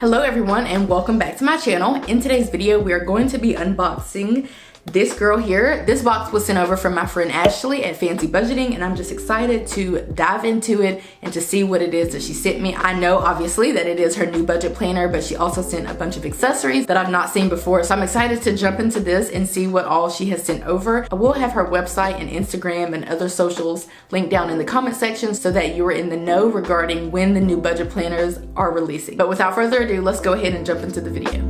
Hello everyone and welcome back to my channel. In today's video we are going to be unboxing this girl here. This box was sent over from my friend Ashley at Fancy Budgeting and I'm just excited to dive into it and to see what it is that she sent me. I know obviously that it is her new budget planner, but she also sent a bunch of accessories that I've not seen before, so I'm excited to jump into this and see what all she has sent over. I will have her website and Instagram and other socials linked down in the comment section so that you are in the know regarding when the new budget planners are releasing. But without further ado, let's go ahead and jump into the video.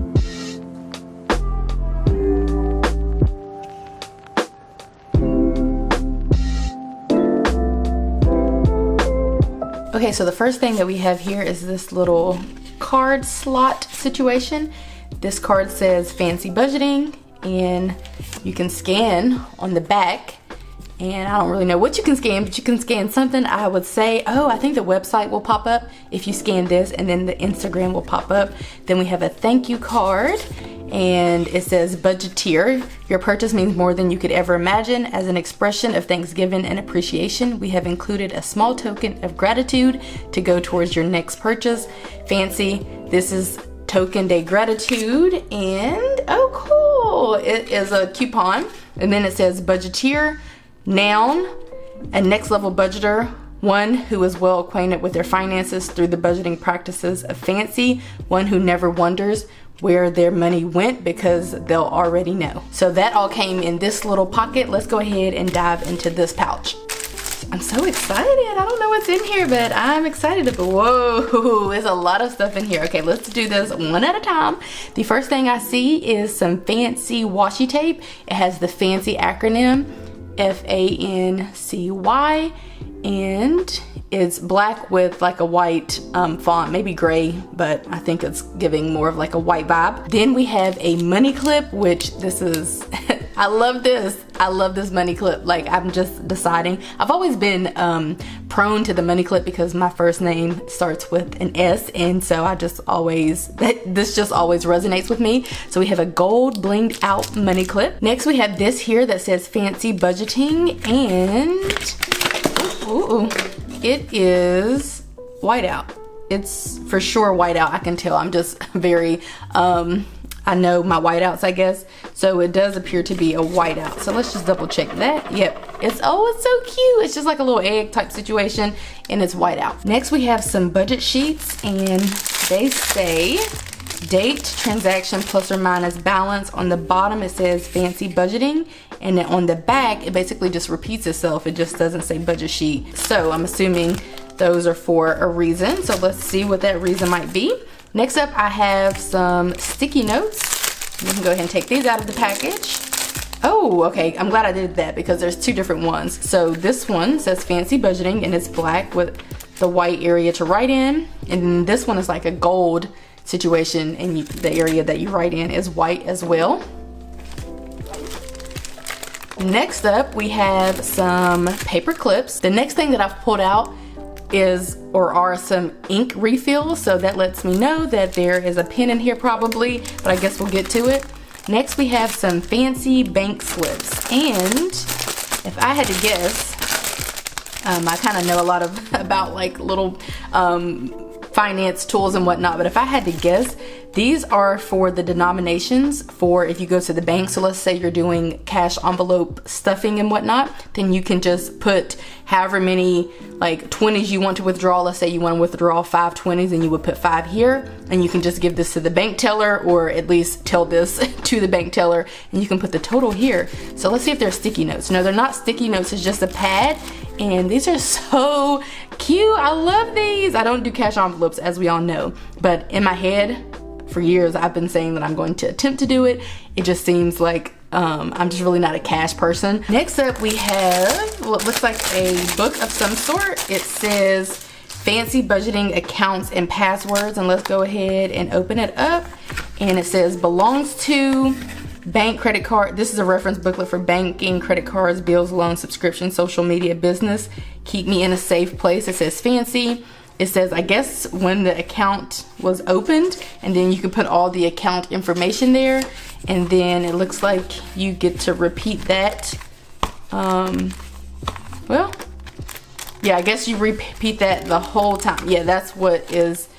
Okay, so the first thing that we have here is this little card slot situation. This card says Fancy Budgeting and you can scan on the back, and I don't really know what you can scan, but you can scan something. I would say, I think the website will pop up if you scan this, and then the Instagram will pop up. Then we have a thank you card and it says Budgeteer. Your purchase means more than you could ever imagine. As an expression of thanksgiving and appreciation, we have included a small token of gratitude to go towards your next purchase. Fancy, this is Token Day Gratitude, and oh cool, it is a coupon. And then it says Budgeteer, noun, a next level budgeter, one who is well acquainted with their finances through the budgeting practices of Fancy, one who never wonders where their money went because they'll already know. So that all came in this little pocket. Let's go ahead and dive into this pouch. I'm so excited. I don't know what's in here, but I'm excited. Whoa, there's a lot of stuff in here. Okay, let's do this one at a time. The first thing I see is some Fancy washi tape. It has the Fancy acronym, FANCY, and it's black with like a white font, maybe gray, but I think it's giving more of like a white vibe. Then we have a money clip, which this is, I love this. I love this money clip. Like, I'm just deciding. I've always been prone to the money clip because my first name starts with an S, and so I just always, this just always resonates with me. So we have a gold blinged out money clip. Next we have this here that says Fancy Budgeting, and ooh, it is whiteout. It's for sure whiteout. I can tell. I'm just very, I know my whiteouts, I guess. So it does appear to be a whiteout. So let's just double check that. Yep. It's so cute. It's just like a little egg type situation, and it's whiteout. Next we have some budget sheets, and they say date, transaction, plus or minus balance. On the bottom it says Fancy Budgeting, and then on the back it basically just repeats itself. It just doesn't say budget sheet. So I'm assuming those are for a reason. So let's see what that reason might be. Next up I have some sticky notes. You can go ahead and take these out of the package. Oh, okay, I'm glad I did that because there's two different ones. So this one says Fancy Budgeting and it's black with the white area to write in, and then this one is like a gold situation, and the area that you write in is white as well. Next up we have some paper clips. The next thing that I've pulled out are some ink refills, so that lets me know that there is a pen in here probably, but I guess we'll get to it. Next we have some Fancy bank slips, and if I had to guess, I kind of know a lot about like little finance tools and whatnot, but if I had to guess, these are for the denominations for if you go to the bank. So let's say you're doing cash envelope stuffing and whatnot, then you can just put however many like 20s you want to withdraw. Let's say you want to withdraw 5 20s, and you would put 5 here, and you can just give this to the bank teller, or at least tell this to the bank teller, and you can put the total here. So let's see if they're sticky notes. No, they're not sticky notes, it's just a pad, and these are so cute. I love these. I don't do cash envelopes, as we all know, but in my head for years I've been saying that I'm going to attempt to do it. It just seems like I'm just really not a cash person. Next up we have what looks like a book of some sort. It says Fancy Budgeting Accounts and Passwords, and let's go ahead and open it up, and it says belongs to bank, credit card. This is a reference booklet for banking, credit cards, bills, loans, subscription, social media, business. Keep me in a safe place. It says Fancy. It says, I guess, when the account was opened, and then you can put all the account information there, and then it looks like you get to repeat that. Well, yeah, I guess you repeat that the whole time. Yeah, that's what is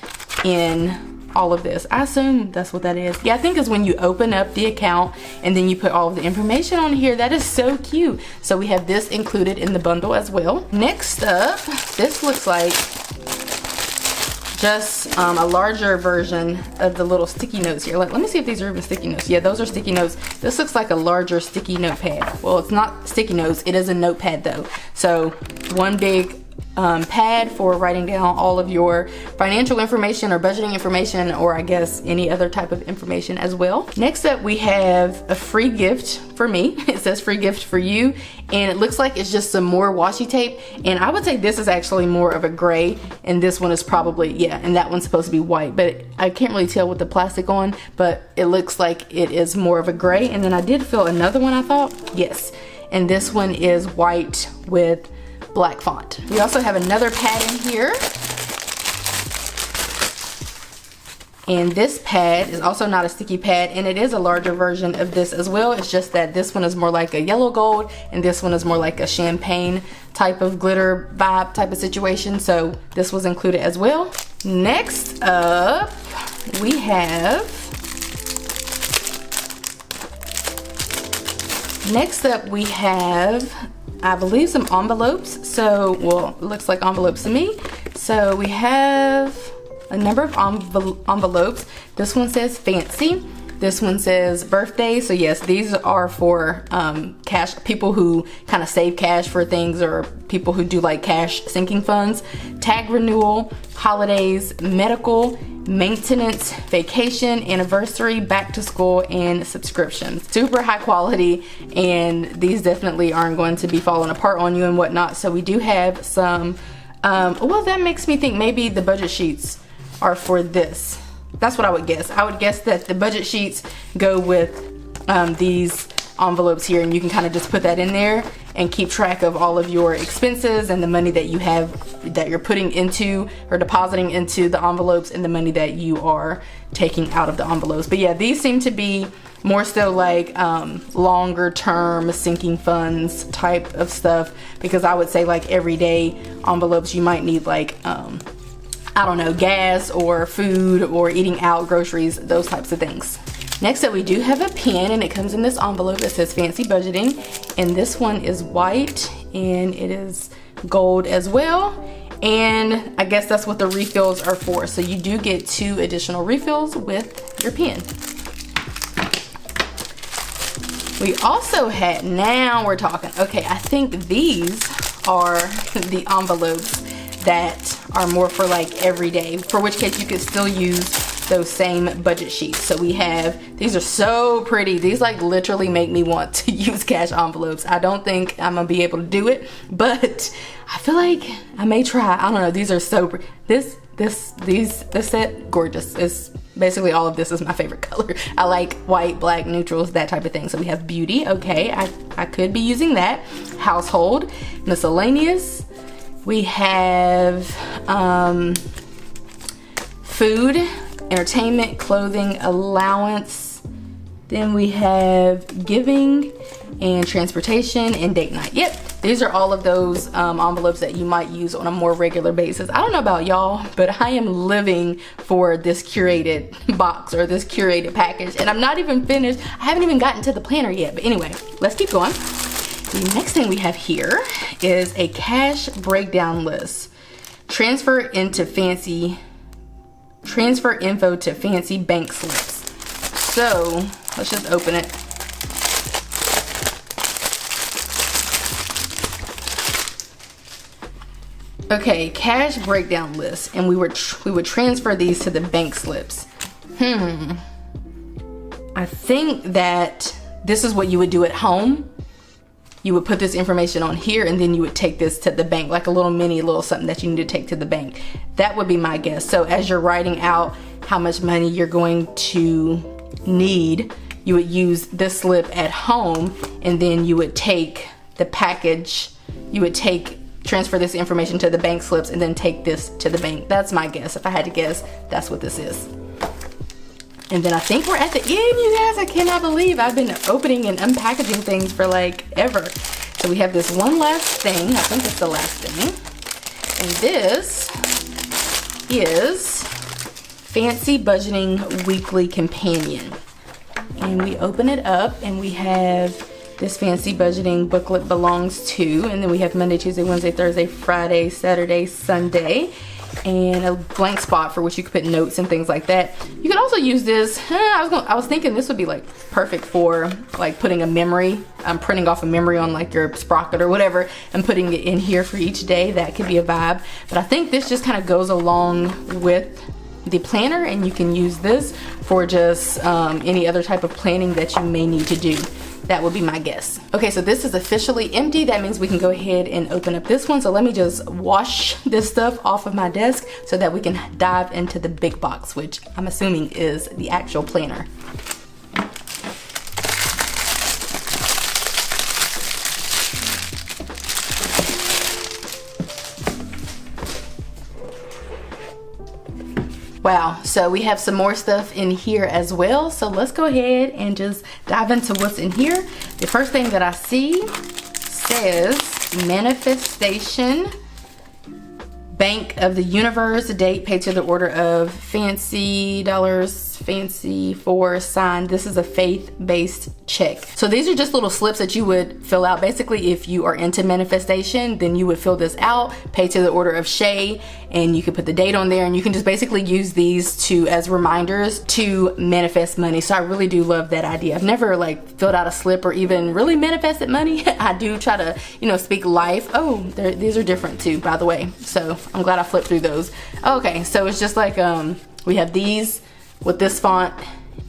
in all of this. I assume that's what that is. Yeah, I think it's when you open up the account and then you put all of the information on here. That is so cute. So we have this included in the bundle as well. Next up, this looks like just a larger version of the little sticky notes here. Let me see if these are even sticky notes. Yeah, those are sticky notes. This looks like a larger sticky notepad. Well, it's not sticky notes, it is a notepad though. So one big pad for writing down all of your financial information or budgeting information, or I guess any other type of information as well. Next up, we have a free gift for me. It says free gift for you, and it looks like it's just some more washi tape, and I would say this is actually more of a gray, and this one is probably, yeah, and that one's supposed to be white, but I can't really tell with the plastic on, but it looks like it is more of a gray. And then I did feel another one, I thought, yes, and this one is white with black font. We also have another pad in here, and this pad is also not a sticky pad, and it is a larger version of this as well. It's just that this one is more like a yellow gold and this one is more like a champagne type of glitter vibe type of situation, so this was included as well. Next up, we have I believe some envelopes. So, well, it looks like envelopes to me. So we have a number of envelopes. This one says fancy. This one says birthday. So yes, these are for cash, people who kind of save cash for things, or people who do like cash sinking funds. Tag renewal, holidays, medical, maintenance, vacation, anniversary, back to school, and subscriptions. Super high quality, and these definitely aren't going to be falling apart on you and whatnot. So we do have some, well, that makes me think maybe the budget sheets are for this. That's what I would guess. I would guess that the budget sheets go with these envelopes here, and you can kind of just put that in there and keep track of all of your expenses and the money that you have, that you're putting into or depositing into the envelopes, and the money that you are taking out of the envelopes. But yeah, these seem to be more so like longer term sinking funds type of stuff, because I would say like everyday envelopes you might need, like I don't know, gas or food or eating out, groceries, those types of things. Next up, we do have a pen, and it comes in this envelope that says fancy budgeting, and this one is white and it is gold as well, and I guess that's what the refills are for. So you do get 2 additional refills with your pen. We also had, now we're talking, okay, I think these are the envelopes that are more for like everyday, for which case you could still use those same budget sheets. So we have, these are so pretty. These like literally make me want to use cash envelopes. I don't think I'm gonna be able to do it, but I feel like I may try. I don't know, these are so pretty. This set, gorgeous. It's basically all of this is my favorite color. I like white, black, neutrals, that type of thing. So we have beauty, okay, I could be using that. Household, miscellaneous. We have food, entertainment, clothing, allowance. Then we have giving and transportation and date night. Yep, these are all of those envelopes that you might use on a more regular basis. I don't know about y'all, but I am living for this curated box or this curated package, and I'm not even finished. I haven't even gotten to the planner yet, but anyway, let's keep going. The next thing we have here is a cash breakdown list. Transfer info to fancy bank slips. So let's just open it. Okay, cash breakdown list, and we would transfer these to the bank slips. I think that this is what you would do at home. You would put this information on here, and then you would take this to the bank, like a little something that you need to take to the bank. That would be my guess. So as you're writing out how much money you're going to need, you would use this slip at home, and then you would take the package, transfer this information to the bank slips, and then take this to the bank. That's my guess. If I had to guess, that's what this is. And then I think we're at the end, you guys. I cannot believe I've been opening and unpackaging things for like ever. So we have this one last thing. I think it's the last thing. And this is Fancy Budgeting Weekly Companion. And we open it up and we have this fancy budgeting booklet belongs to, and then we have Monday, Tuesday, Wednesday, Thursday, Friday, Saturday, Sunday, and a blank spot for which you could put notes and things like that. You could also use this, I was thinking this would be like perfect for like putting a memory, printing off a memory on like your Sprocket or whatever and putting it in here for each day. That could be a vibe. But I think this just kind of goes along with the planner, and you can use this for just any other type of planning that you may need to do. That would be my guess. Okay, so this is officially empty. That means we can go ahead and open up this one. So let me just wash this stuff off of my desk so that we can dive into the big box, which I'm assuming is the actual planner. Wow, so we have some more stuff in here as well. So let's go ahead and just dive into what's in here. The first thing that I see says Manifestation Bank of the Universe, date paid to the order of fancy dollars, fancy for sign. This is a faith-based check. So these are just little slips that you would fill out. Basically, if you are into manifestation, then you would fill this out, pay to the order of Shay, and you can put the date on there, and you can just basically use these to as reminders to manifest money. So I really do love that idea. I've never like filled out a slip or even really manifested money. I do try to, you know, speak life. Oh, these are different too, by the way. So I'm glad I flipped through those. Okay, so it's just like we have these with this font,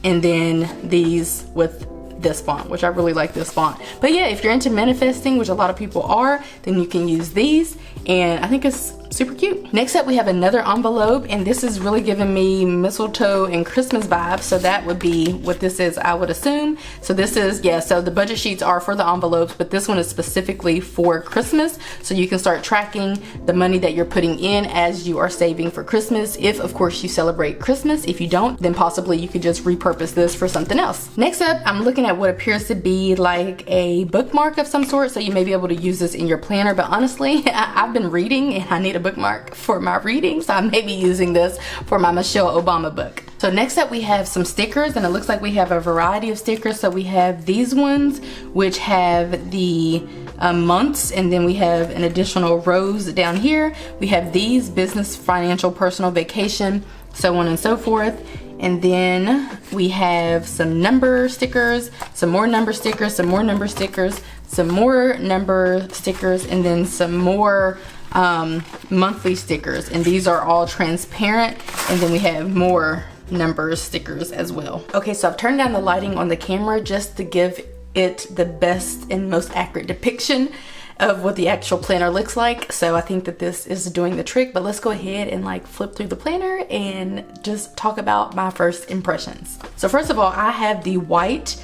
and then these with this font, which I really like this font. But yeah, if you're into manifesting, which a lot of people are, then you can use these, and I think it's super cute. Next up, we have another envelope, and this is really giving me mistletoe and Christmas vibes, so that would be what this is, I would assume. So this is, yeah, so the budget sheets are for the envelopes, but this one is specifically for Christmas, so you can start tracking the money that you're putting in as you are saving for Christmas, if of course you celebrate Christmas. If you don't, then possibly you could just repurpose this for something else. Next up, I'm looking at what appears to be like a bookmark of some sort, so you may be able to use this in your planner, but honestly, I've been reading and I need a bookmark for my reading, so I may be using this for my Michelle Obama book. So next up, we have some stickers, and it looks like we have a variety of stickers. So we have these ones which have the months, and then we have an additional rows down here. We have these business, financial, personal, vacation, so on and so forth. And then we have some number stickers, some more number stickers, some more number stickers, some more number stickers, and then some more monthly stickers. And these are all transparent. And then we have more number stickers as well. Okay, so I've turned down the lighting on the camera just to give it the best and most accurate depiction of what the actual planner looks like. So I think that this is doing the trick, but let's go ahead and like flip through the planner and just talk about my first impressions. So first of all, I have the white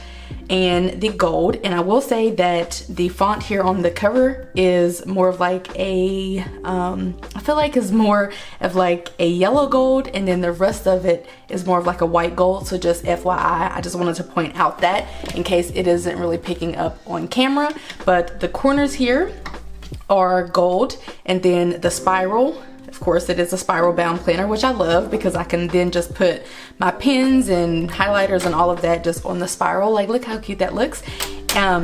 and the gold, and I will say that the font here on the cover is more of like a I feel like is more of like a yellow gold, and then the rest of it is more of like a white gold. So just FYI, I just wanted to point out that in case it isn't really picking up on camera. But the corners here are gold, and then the spiral, of course, it is a spiral bound planner, which I love because I can then just put my pens and highlighters and all of that just on the spiral. Like, look how cute that looks.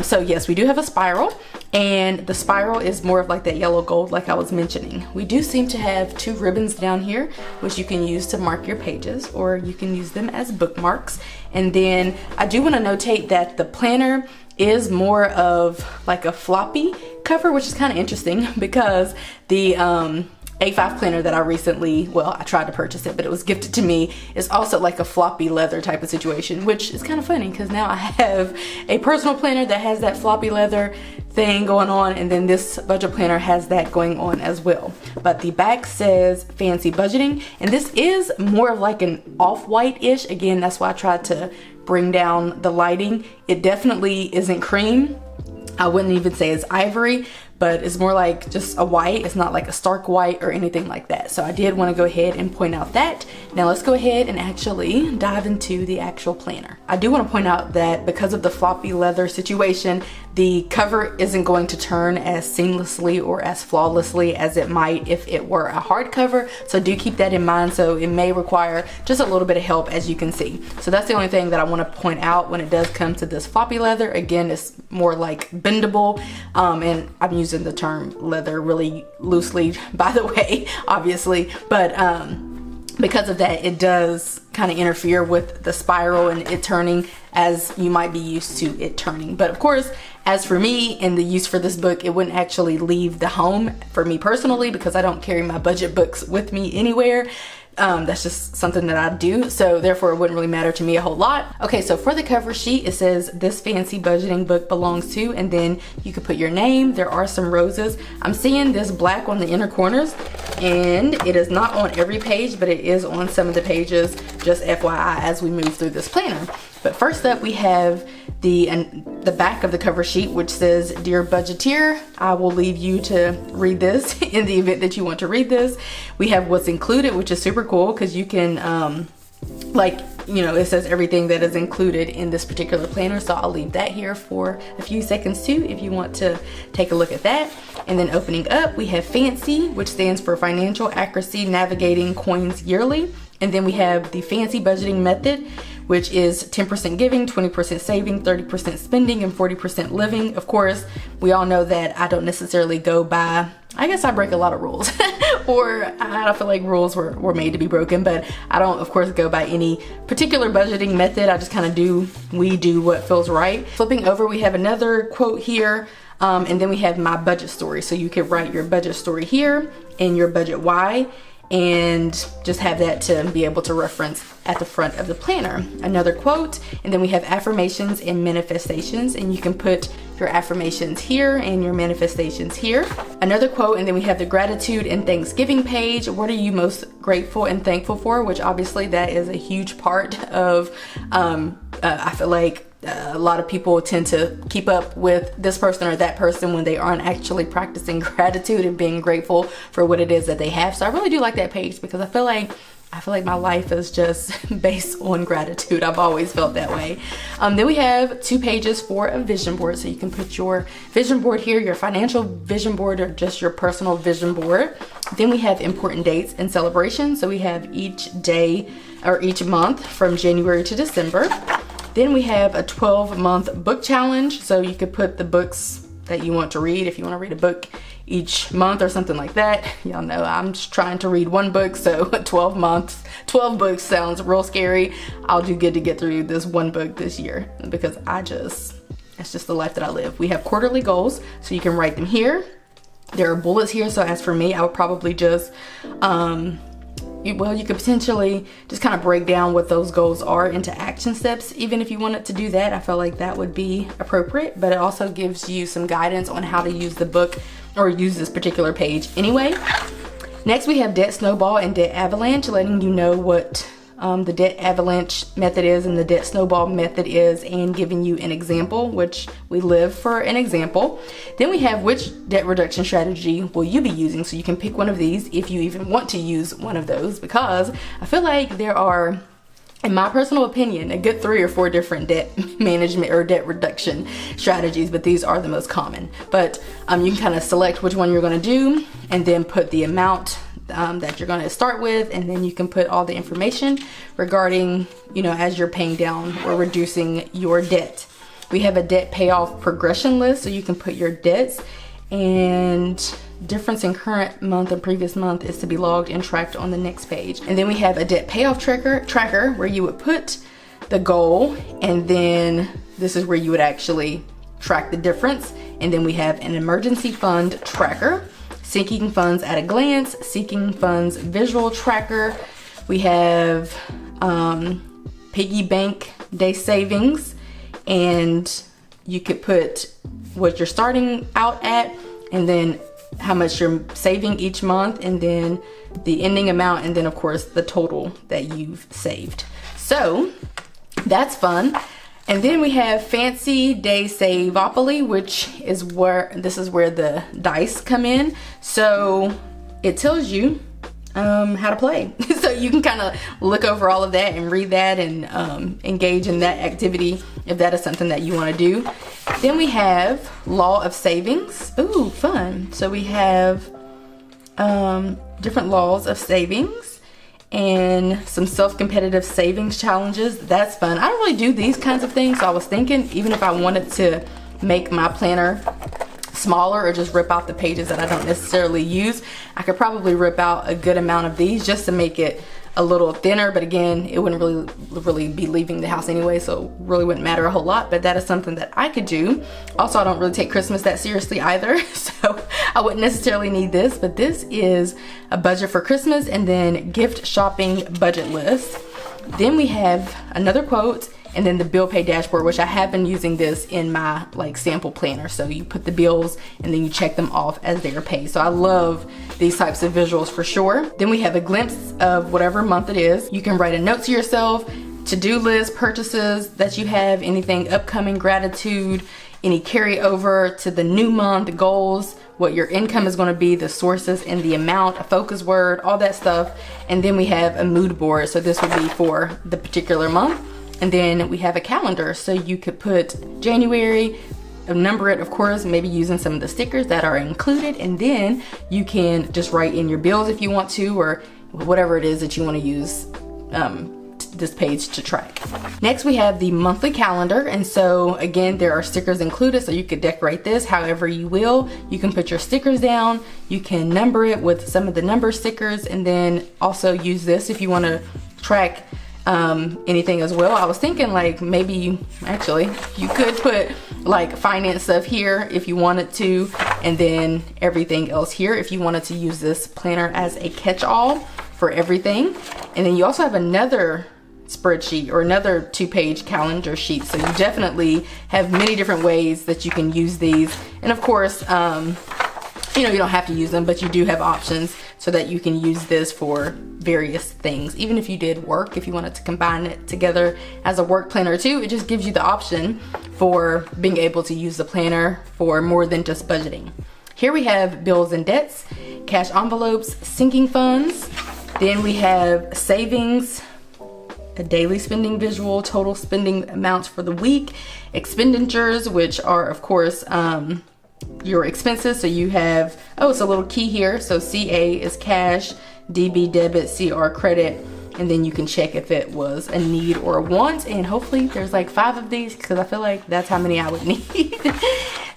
So yes, we do have a spiral, and the spiral is more of like that yellow gold like I was mentioning. We do seem to have two ribbons down here, which you can use to mark your pages, or you can use them as bookmarks. And then I do want to notate that the planner is more of like a floppy cover, which is kind of interesting because the A5 planner that I recently, well, I tried to purchase it, but it was gifted to me, is also like a floppy leather type of situation, which is kind of funny because now I have a personal planner that has that floppy leather thing going on, and then this budget planner has that going on as well. But the back says Fancy Budgeting, and this is more of like an off-white-ish. Again, that's why I tried to bring down the lighting. It definitely isn't cream. I wouldn't even say it's ivory, but it's more like just a white. It's not like a stark white or anything like that. So I did want to go ahead and point out that. Now let's go ahead and actually dive into the actual planner. I do want to point out that because of the floppy leather situation, the cover isn't going to turn as seamlessly or as flawlessly as it might if it were a hardcover. So do keep that in mind. So it may require just a little bit of help, as you can see. So that's the only thing that I want to point out when it does come to this floppy leather. Again, it's more like bendable, and I'm using the term leather really loosely, by the way, obviously, but because of that, it does kind of interfere with the spiral and it turning as you might be used to it turning. But of course, as for me and the use for this book, it wouldn't actually leave the home for me personally because I don't carry my budget books with me anywhere. That's just something that I do, so therefore it wouldn't really matter to me a whole lot. Okay, so for the cover sheet, it says this fancy budgeting book belongs to, and then you could put your name. There are some roses. I'm seeing this black on the inner corners, and it is not on every page, but it is on some of the pages, just FYI, as we move through this planner. But first up, we have the back of the cover sheet, which says, Dear Budgeteer. I will leave you to read this in the event that you want to read this. We have what's included, which is super cool because you can, it says everything that is included in this particular planner. So I'll leave that here for a few seconds too, if you want to take a look at that. And then opening up, we have FANCY, which stands for Financial Accuracy Navigating Coins Yearly. And then we have the fancy budgeting method, which is 10% giving, 20% saving, 30% spending, and 40% living. Of course, we all know that I don't necessarily go by, I guess I break a lot of rules, or I don't feel like rules were made to be broken, but I don't, of course, go by any particular budgeting method. I just kind of we do what feels right. Flipping over, we have another quote here. And then we have my budget story. So you could write your budget story here and your budget why, and just have that to be able to reference at the front of the planner. Another quote, and then we have affirmations and manifestations, and you can put your affirmations here and your manifestations here. Another quote, and then we have the gratitude and Thanksgiving page. What are you most grateful and thankful for? Which obviously that is a huge part of, I feel like a lot of people tend to keep up with this person or that person when they aren't actually practicing gratitude and being grateful for what it is that they have. So I really do like that page because I feel like my life is just based on gratitude. I've always felt that way. Then we have 2 pages for a vision board. So you can put your vision board here, your financial vision board, or just your personal vision board. Then we have important dates and celebrations. So we have each day or each month from January to December. Then we have a 12-month book challenge. So you could put the books that you want to read. If you want to read a book each month or something like that. Y'all know I'm just trying to read one book, so 12 months, 12 books sounds real scary. I'll do good to get through this one book this year because it's just the life that I live. We have quarterly goals, so you can write them here. There are bullets here, so as for me, I would probably just, you could potentially just kind of break down what those goals are into action steps. Even if you wanted to do that, I feel like that would be appropriate, but it also gives you some guidance on how to use the book or use this particular page anyway. Next, we have debt snowball and debt avalanche, letting you know what the debt avalanche method is and the debt snowball method is, and giving you an example, which we live for an example. Then we have which debt reduction strategy will you be using, so you can pick one of these if you even want to use one of those, because I feel like there are, in my personal opinion, a good 3 or 4 different debt management or debt reduction strategies, but these are the most common. But you can kind of select which one you're going to do and then put the amount that you're going to start with, and then you can put all the information regarding, as you're paying down or reducing your debt. We have a debt payoff progression list, so you can put your debts, and difference in current month and previous month is to be logged and tracked on the next page. And then we have a debt payoff tracker where you would put the goal, and then this is where you would actually track the difference. And then we have an emergency fund tracker, sinking funds at a glance, sinking funds visual tracker. We have piggy bank day savings, and you could put what you're starting out at, and then how much you're saving each month, and then the ending amount, and then of course the total that you've saved. So that's fun. And then we have Fancy Day Saveopoly, which is where the dice come in. So it tells you how to play. So you can kind of look over all of that and read that and engage in that activity if that is something that you want to do. Then we have Law of Savings. Ooh, fun. So we have different laws of savings and some self-competitive savings challenges. That's fun. I don't really do these kinds of things, so I was thinking even if I wanted to make my planner smaller or just rip out the pages that I don't necessarily use, I could probably rip out a good amount of these just to make it a little thinner, but again, it wouldn't really be leaving the house anyway, so it really wouldn't matter a whole lot, but that is something that I could do. Also, I don't really take Christmas that seriously either, so I wouldn't necessarily need this, but this is a budget for Christmas and then gift shopping budget list. Then we have another quote and then the bill pay dashboard, which I have been using this in my sample planner. So you put the bills and then you check them off as they are paid. So I love these types of visuals for sure. Then we have a glimpse of whatever month it is. You can write a note to yourself, to-do list, purchases that you have, anything upcoming, gratitude, any carryover to the new month, goals, what your income is going to be, the sources and the amount, a focus word, all that stuff. And then we have a mood board. So this would be for the particular month. And then we have a calendar. So you could put January, number it, of course, maybe using some of the stickers that are included. And then you can just write in your bills if you want to, or whatever it is that you want to use this page to track. Next we have the monthly calendar, and so again there are stickers included, so you could decorate this however you will. You can put your stickers down, you can number it with some of the number stickers, and then also use this if you want to track anything as well. I was thinking maybe you could put finance stuff here if you wanted to, and then everything else here if you wanted to use this planner as a catch-all for everything. And then you also have another spreadsheet or another 2-page calendar sheet, so you definitely have many different ways that you can use these. And of course you don't have to use them, but you do have options so that you can use this for various things. Even if you did work, if you wanted to combine it together as a work planner too, it just gives you the option for being able to use the planner for more than just budgeting. Here we have bills and debts, cash envelopes, sinking funds. Then we have savings, a daily spending visual, total spending amounts for the week, expenditures, which are of course your expenses. So you have, it's a little key here. So CA is cash, DB debit, CR credit, and then you can check if it was a need or a want. And hopefully there's 5 of these, because I feel like that's how many I would need.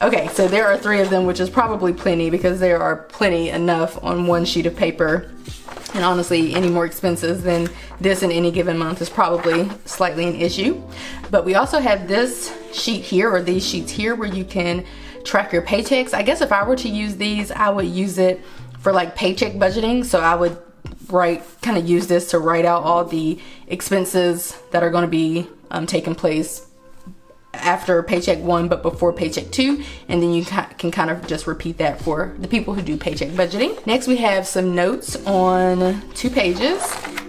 Okay, so there are 3 of them, which is probably plenty because there are plenty enough on one sheet of paper. And honestly, any more expenses than this in any given month is probably slightly an issue. But we also have this sheet here, or these sheets here, where you can track your paychecks. I guess if I were to use these, I would use it for paycheck budgeting. So I would use this to write out all the expenses that are going to be taking place after paycheck 1 but before paycheck 2, and then you can kind of just repeat that for the people who do paycheck budgeting. Next we have some notes on 2 pages,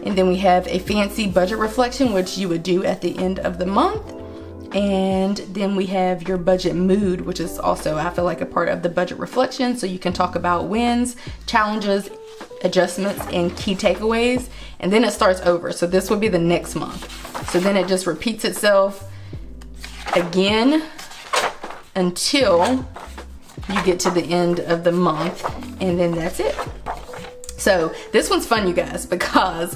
and then we have a fancy budget reflection, which you would do at the end of the month. And then we have your budget mood, which is also, I feel like, a part of the budget reflection. So you can talk about wins, challenges, adjustments, and key takeaways. And then it starts over. So this would be the next month. So then it just repeats itself again until you get to the end of the month, and then that's it. So this one's fun, you guys, because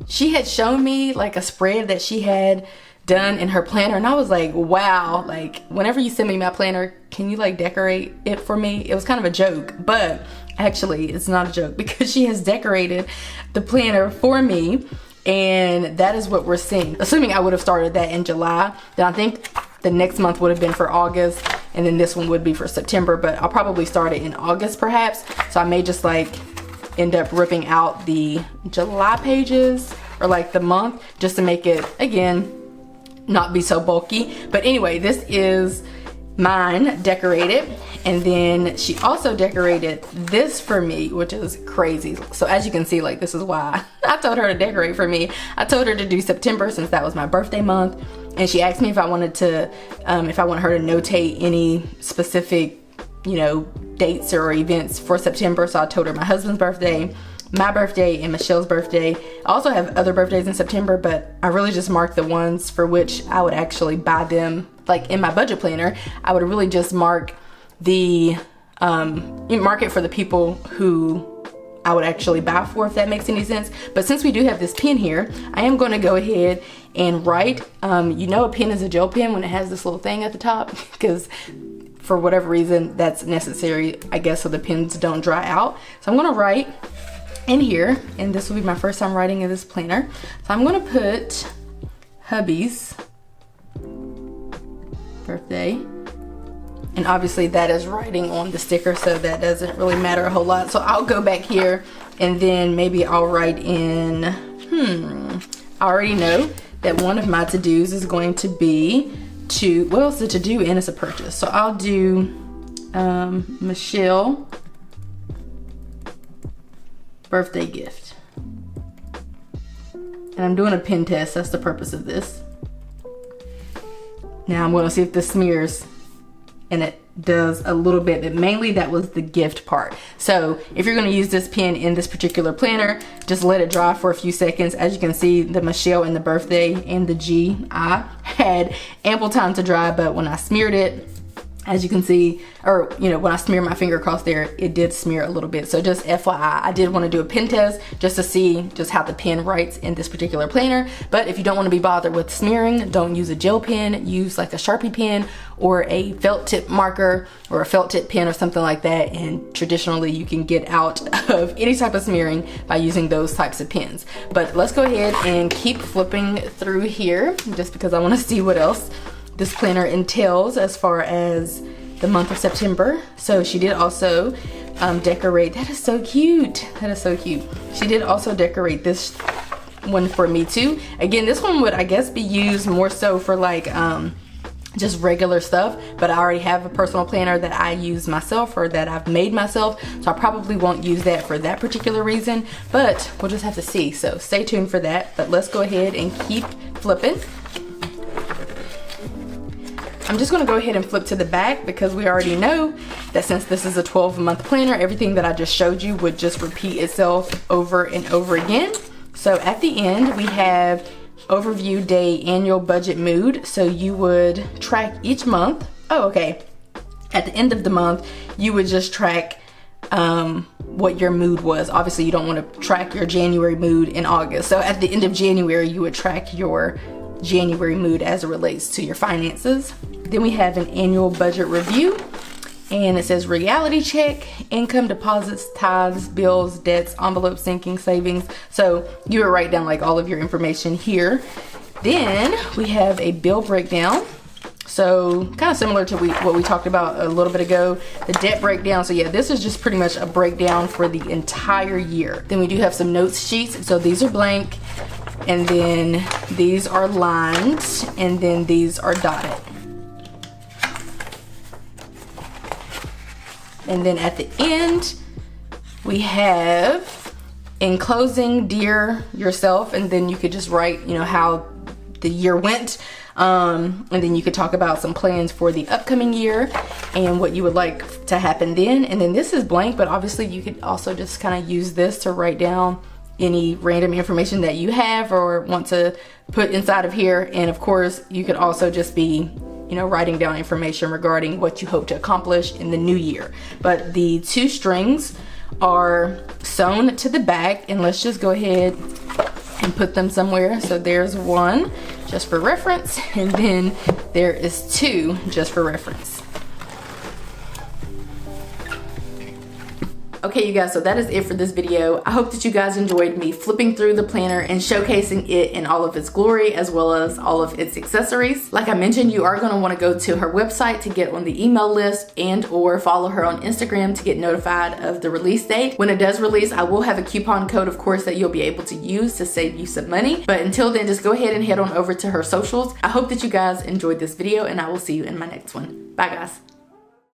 she had shown me a spread that she had done in her planner, and I was like, wow, whenever you send me my planner, can you decorate it for me? It was kind of a joke, but actually it's not a joke because she has decorated the planner for me. And that is what we're seeing. Assuming I would have started that in July, then I think the next month would have been for August, and then this one would be for September, but I'll probably start it in August perhaps. So I may just end up ripping out the July pages, or the month, just to make it, again, not be so bulky. But anyway, this is mine decorated. And then she also decorated this for me, which is crazy. So as you can see, like, this is why I told her to decorate for me. I told her to do September since that was my birthday month. And she asked me if I wanted to, if I want her to notate any specific, you know, dates or events for September. So I told her my husband's birthday, my birthday, and Michelle's birthday. I also have other birthdays in September, but I really just marked the ones for which I would actually buy them. Like in my budget planner, I would really just mark the mark it for the people who I would actually buy for, if that makes any sense. But since we do have this pen here, I am going to go ahead and write. You know, a pen is a gel pen when it has this little thing at the top, because for whatever reason that's necessary, I guess, so the pens don't dry out. So I'm going to write in here, and this will be my first time writing in this planner. So I'm going to put hubby's birthday. And obviously that is writing on the sticker, so that doesn't really matter a whole lot. So I'll go back here and then maybe I'll write in, I already know that one of my to-dos is going to be well, it's a to-do and it's a purchase. So I'll do Michelle birthday gift. And I'm doing a pen test, that's the purpose of this. Now I'm gonna see if this smears. And it does a little bit, but mainly that was the gift part. So if you're gonna use this pen in this particular planner, just let it dry for a few seconds. As you can see, the Michelle and the birthday and the GI had ample time to dry, but when I smeared it, as you can see, or you know, when I smeared my finger across there, it did smear a little bit. So just FYI, I did want to do a pen test just to see just how the pen writes in this particular planner. But if you don't want to be bothered with smearing, don't use a gel pen, use like a Sharpie pen or a felt tip marker or a felt tip pen or something like that. And traditionally you can get out of any type of smearing by using those types of pens. But let's go ahead and keep flipping through here just because I want to see what else this planner entails as far as the month of September. So she did also decorate. That is so cute. That is so cute. She did also decorate this one for me too. Again, this one would, I guess, be used more so for like just regular stuff, but I already have a personal planner that I use myself or that I've made myself, so I probably won't use that for that particular reason, but we'll just have to see. So stay tuned for that. But let's go ahead and keep flipping. I'm just gonna go ahead and flip to the back because we already know that since this is a 12-month planner, everything that I just showed you would just repeat itself over and over again. So at the end, we have overview day annual budget mood. So you would track each month. Oh, okay. At the end of the month, you would just track what your mood was. Obviously, you don't want to track your January mood in August. So at the end of January, you would track your January mood as it relates to your finances. Then we have an annual budget review, and it says reality check, income, deposits, tithes, bills, debts, envelope sinking, savings. So you would write down like all of your information here. Then we have a bill breakdown. So kind of similar to what we talked about a little bit ago, the debt breakdown. So yeah, this is just pretty much a breakdown for the entire year. Then we do have some notes sheets. So these are blank, and then these are lined, and then these are dotted. And then at the end, we have in closing, dear yourself, and then you could just write, you know, how the year went. And then you could talk about some plans for the upcoming year and what you would like to happen then. And then this is blank, but obviously you could also just kind of use this to write down any random information that you have or want to put inside of here. And of course, you could also just be, you know, writing down information regarding what you hope to accomplish in the new year. But the two strings are sewn to the back, and let's just go ahead and put them somewhere. So there's one just for reference, and then there is two just for reference. Okay, Okay, you guys, so that is it for this video. I hope that you guys enjoyed me flipping through the planner and showcasing it in all of its glory as well as all of its accessories. Like I mentioned, you are going to want to go to her website to get on the email list and or follow her on Instagram to get notified of the release date. When it does release, I will have a coupon code, of course, that you'll be able to use to save you some money. But until then, just go ahead and head on over to her socials. I hope that you guys enjoyed this video, and I will see you in my next one. Bye, guys.